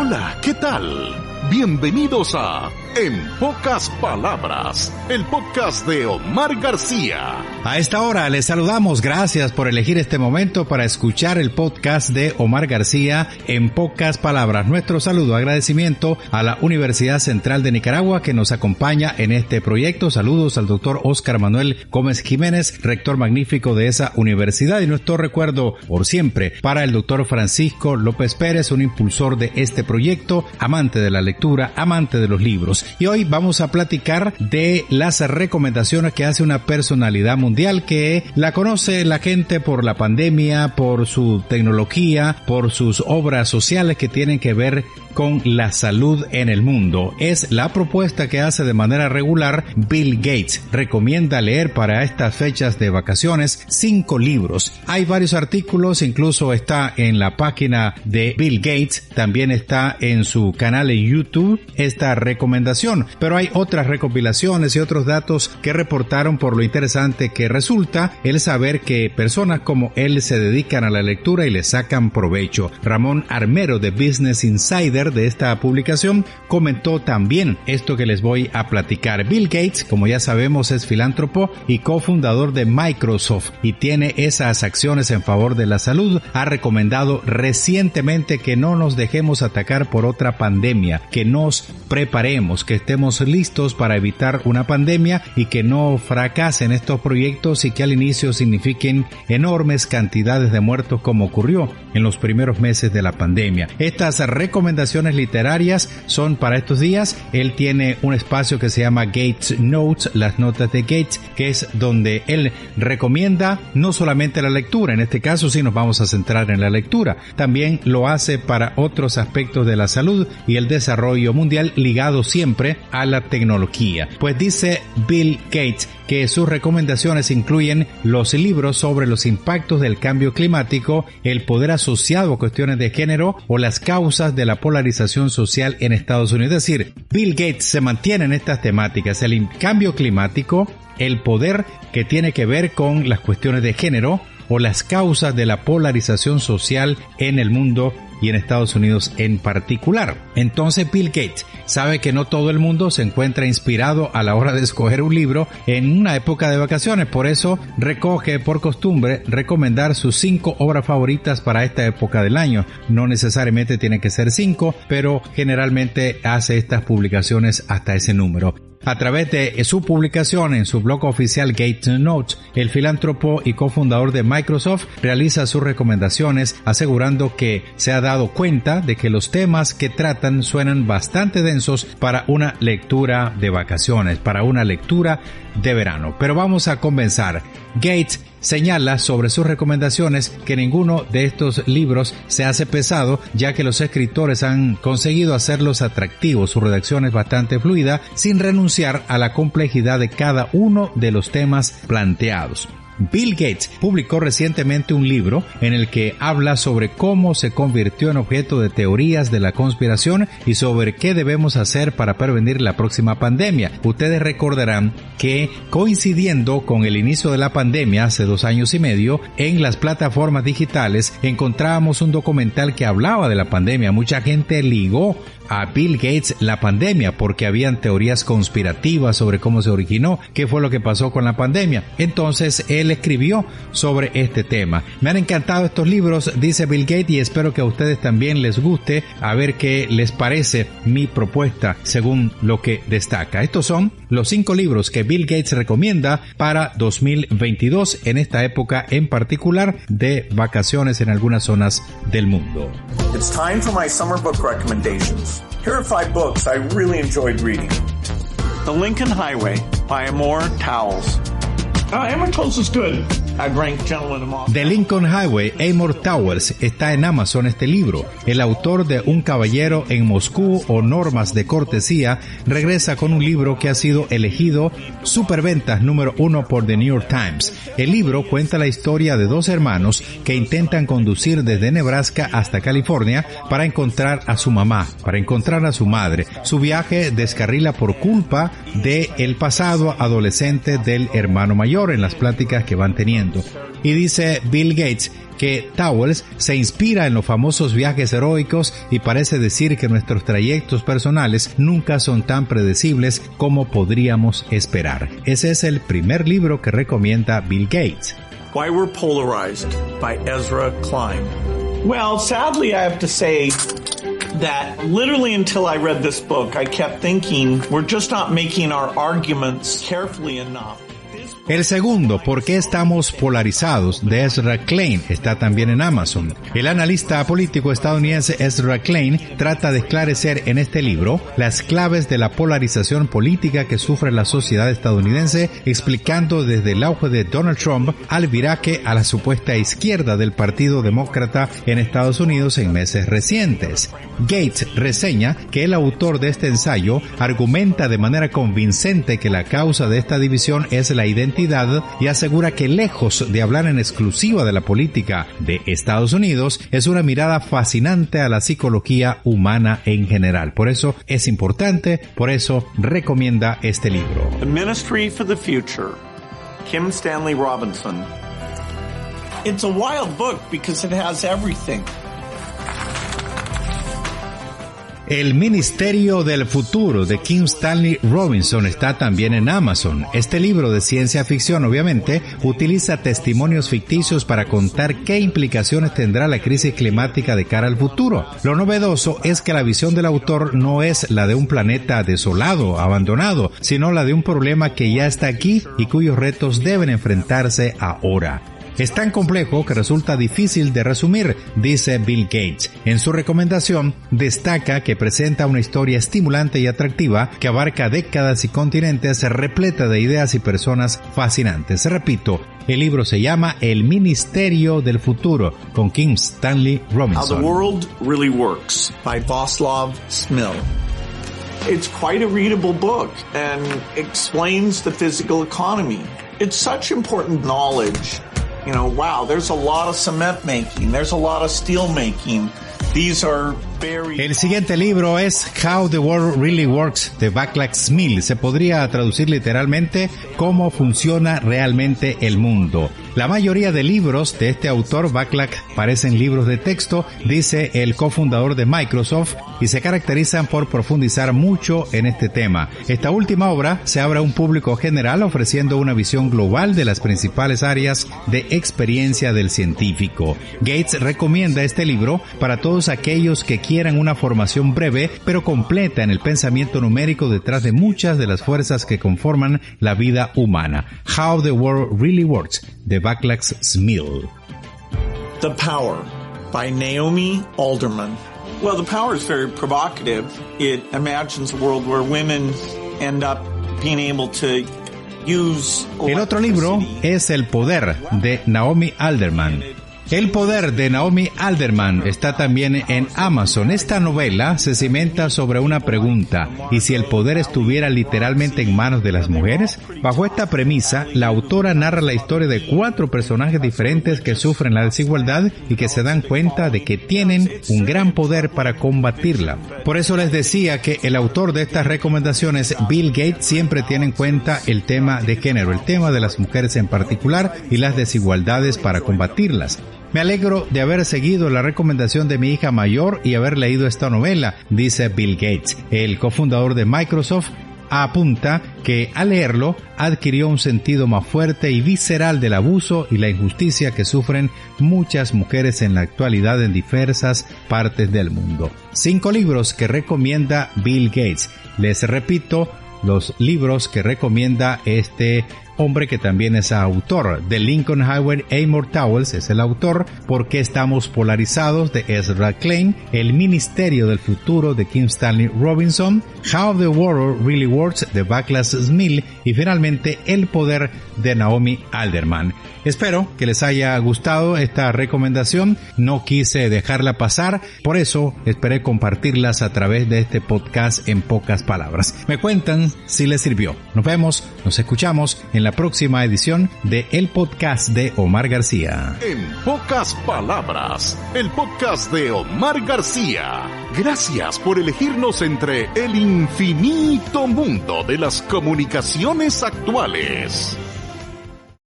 Hola, ¿qué tal? Bienvenidos a En Pocas Palabras, el podcast de Omar García. A esta hora les saludamos, gracias por elegir este momento para escuchar el podcast de Omar García, En Pocas Palabras. Nuestro saludo, agradecimiento a la Universidad Central de Nicaragua que nos acompaña en este proyecto. Saludos al doctor Óscar Manuel Gómez Jiménez, rector magnífico de esa universidad, y nuestro recuerdo por siempre para el doctor Francisco López Pérez, un impulsor de este proyecto, amante de la lectura, amante de los libros. Y hoy vamos a platicar de las recomendaciones que hace una personalidad mundial que la conoce la gente por la pandemia, por su tecnología, por sus obras sociales que tienen que ver con la salud en el mundo. Es la propuesta que hace de manera regular Bill Gates. Recomienda leer para estas fechas de vacaciones 5 libros. Hay varios artículos, incluso está en la página de Bill Gates, también está en su canal en YouTube esta recomendación, pero hay otras recopilaciones y otros datos que reportaron por lo interesante que resulta el saber que personas como él se dedican a la lectura y le sacan provecho. Ramón Armero de Business Insider de esta publicación comentó también esto que les voy a platicar. Bill Gates, como ya sabemos, es filántropo y cofundador de Microsoft y tiene esas acciones en favor de la salud. Ha recomendado recientemente que no nos dejemos atacar por otra pandemia, que nos preparemos, que estemos listos para evitar una pandemia y que no fracasen estos proyectos y que al inicio signifiquen enormes cantidades de muertos como ocurrió en los primeros meses de la pandemia. Estas recomendaciones literarias son para estos días. Él tiene un espacio que se llama Gates Notes, las notas de Gates, que es donde él recomienda no solamente la lectura, en este caso sí nos vamos a centrar en la lectura, también lo hace para otros aspectos de la salud y el desarrollo mundial ligado siempre a la tecnología. Pues dice Bill Gates que sus recomendaciones incluyen los libros sobre los impactos del cambio climático, el poder asociado a cuestiones de género o las causas de la polarización social en Estados Unidos. Es decir, Bill Gates se mantiene en estas temáticas: el cambio climático, el poder que tiene que ver con las cuestiones de género o las causas de la polarización social en el mundo y en Estados Unidos en particular. Entonces Bill Gates sabe que no todo el mundo se encuentra inspirado a la hora de escoger un libro en una época de vacaciones, por eso recoge por costumbre recomendar sus 5 obras favoritas para esta época del año. No necesariamente tiene que ser 5, pero generalmente hace estas publicaciones hasta ese número. A través de su publicación en su blog oficial Gates Notes, el filántropo y cofundador de Microsoft realiza sus recomendaciones asegurando que se ha dado cuenta de que los temas que tratan suenan bastante densos para una lectura de vacaciones, para una lectura de verano. Pero vamos a comenzar. Gates señala sobre sus recomendaciones que ninguno de estos libros se hace pesado, ya que los escritores han conseguido hacerlos atractivos. Su redacción es bastante fluida, sin renunciar a la complejidad de cada uno de los temas planteados. Bill Gates publicó recientemente un libro en el que habla sobre cómo se convirtió en objeto de teorías de la conspiración y sobre qué debemos hacer para prevenir la próxima pandemia. Ustedes recordarán que coincidiendo con el inicio de la pandemia hace 2 años y medio, en las plataformas digitales encontrábamos un documental que hablaba de la pandemia. Mucha gente ligó a Bill Gates la pandemia porque habían teorías conspirativas sobre cómo se originó, qué fue lo que pasó con la pandemia. Entonces él escribió sobre este tema. Me han encantado estos libros, dice Bill Gates, y espero que a ustedes también les guste, a ver qué les parece mi propuesta según lo que destaca. Estos son los 5 libros que Bill Gates recomienda para 2022 en esta época en particular de vacaciones en algunas zonas del mundo. It's time for my summer book recommendations. Here are 5 books I really enjoyed reading. The Lincoln Highway by Amor Towles. Amor Towles is good. A great gentleman of Moscow. The Lincoln Highway, Amor Towles, está en Amazon este libro. El autor de Un caballero en Moscú o Normas de cortesía regresa con un libro que ha sido elegido superventas número 1 por The New York Times. El libro cuenta la historia de 2 hermanos que intentan conducir desde Nebraska hasta California para encontrar a su mamá, para encontrar a su madre. Su viaje descarrila por culpa del pasado adolescente del hermano mayor en las pláticas que van teniendo. Y dice Bill Gates que Towles se inspira en los famosos viajes heroicos y parece decir que nuestros trayectos personales nunca son tan predecibles como podríamos esperar. Ese es el primer libro que recomienda Bill Gates. Why We're Polarized by Ezra Klein. Well, sadly, I have to say that literally until I read this book, I kept thinking we're just not making our arguments carefully enough. El segundo, ¿por qué estamos polarizados?, de Ezra Klein, está también en Amazon. El analista político estadounidense Ezra Klein trata de esclarecer en este libro las claves de la polarización política que sufre la sociedad estadounidense, explicando desde el auge de Donald Trump al viraje a la supuesta izquierda del Partido Demócrata en Estados Unidos en meses recientes. Gates reseña que el autor de este ensayo argumenta de manera convincente que la causa de esta división es la identidad y asegura que lejos de hablar en exclusiva de la política de Estados Unidos, es una mirada fascinante a la psicología humana en general. Por eso es importante, por eso recomienda este libro. The Ministry for the Future, Kim Stanley Robinson. It's a wild book because it has everything. El Ministerio del Futuro de Kim Stanley Robinson está también en Amazon. Este libro de ciencia ficción, obviamente, utiliza testimonios ficticios para contar qué implicaciones tendrá la crisis climática de cara al futuro. Lo novedoso es que la visión del autor no es la de un planeta desolado, abandonado, sino la de un problema que ya está aquí y cuyos retos deben enfrentarse ahora. Es tan complejo que resulta difícil de resumir, dice Bill Gates. En su recomendación, destaca que presenta una historia estimulante y atractiva que abarca décadas y continentes, repleta de ideas y personas fascinantes. Repito, el libro se llama El Ministerio del Futuro, con Kim Stanley Robinson. How the World Really Works, by Václav Smil. It's quite a readable book and explains the physical economy. It's such important knowledge. You know, wow, there's a lot of cement making, there's a lot of steel making. These are very... El siguiente libro es How the World Really Works de Václav Smil. Se podría traducir literalmente Cómo funciona realmente el mundo. La mayoría de libros de este autor, Václav, parecen libros de texto, dice el cofundador de Microsoft, y se caracterizan por profundizar mucho en este tema. Esta última obra se abre a un público general ofreciendo una visión global de las principales áreas de experiencia del científico. Gates recomienda este libro para todos aquellos que quieran una formación breve pero completa en el pensamiento numérico detrás de muchas de las fuerzas que conforman la vida humana. How the World Really Works de Václav Smil. The Power by Naomi Alderman. Well, The Power is very provocative. It imagines a world where women end up being able to use electricity. El otro libro es El Poder de Naomi Alderman. El Poder de Naomi Alderman está también en Amazon. Esta novela se cimenta sobre una pregunta: ¿y si el poder estuviera literalmente en manos de las mujeres? Bajo esta premisa, la autora narra la historia de 4 personajes diferentes que sufren la desigualdad y que se dan cuenta de que tienen un gran poder para combatirla. Por eso les decía que el autor de estas recomendaciones, Bill Gates, siempre tiene en cuenta el tema de género, el tema de las mujeres en particular y las desigualdades para combatirlas. Me alegro de haber seguido la recomendación de mi hija mayor y haber leído esta novela, dice Bill Gates. El cofundador de Microsoft apunta que al leerlo adquirió un sentido más fuerte y visceral del abuso y la injusticia que sufren muchas mujeres en la actualidad en diversas partes del mundo. 5 libros que recomienda Bill Gates. Les repito los libros que recomienda este hombre que también es autor. The Lincoln Highway, Amor Towles es el autor. ¿Por qué estamos polarizados? de Ezra Klein. El Ministerio del Futuro de Kim Stanley Robinson. How the World Really Works de Václav Smil. Y finalmente El Poder de Naomi Alderman. Espero que les haya gustado esta recomendación. No quise dejarla pasar, por eso esperé compartirlas a través de este podcast en pocas palabras. Me cuentan si les sirvió. Nos vemos, nos escuchamos en la próxima edición de El Podcast de Omar García. En pocas palabras, el podcast de Omar García. Gracias por elegirnos entre el infinito mundo de las comunicaciones actuales.